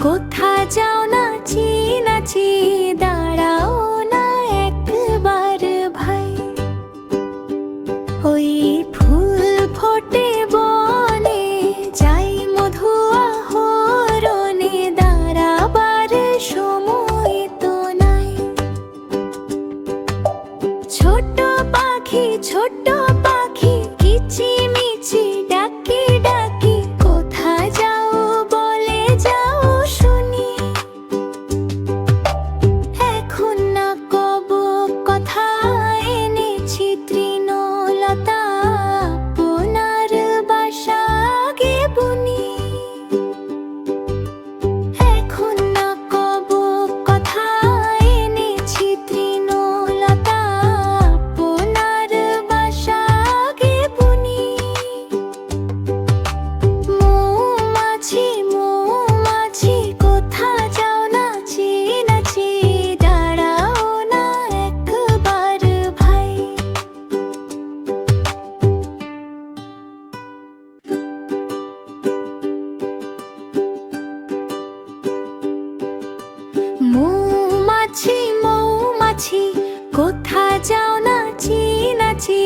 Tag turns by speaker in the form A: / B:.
A: কোথা যাও নাচি নাচি, দাঁড়াও না একবার ভাই। ওই ফুল ফোটে বনে, যাই মধু আহরণে, দাঁড়াবার সময় তো নাই। ছোট পাখি ছোট পাখি, কিচিমিচি ডাকি ডাকি, কোথা যাও বলে যাও শুনি। এখন না কব কথা, এনেছি তৃণলতা, আপনার বাসা গে বুনি। এখন না কব কথা, এনেছি তৃণলতা, আপনার বাসা গে বুনি। মৌমাছি মৌমাছি, কোথা যাও নাচি নাচি, দাঁড়াও না একবার ভাই। মৌমাছি মৌমাছি, কোথা যাও নাচি নাচি,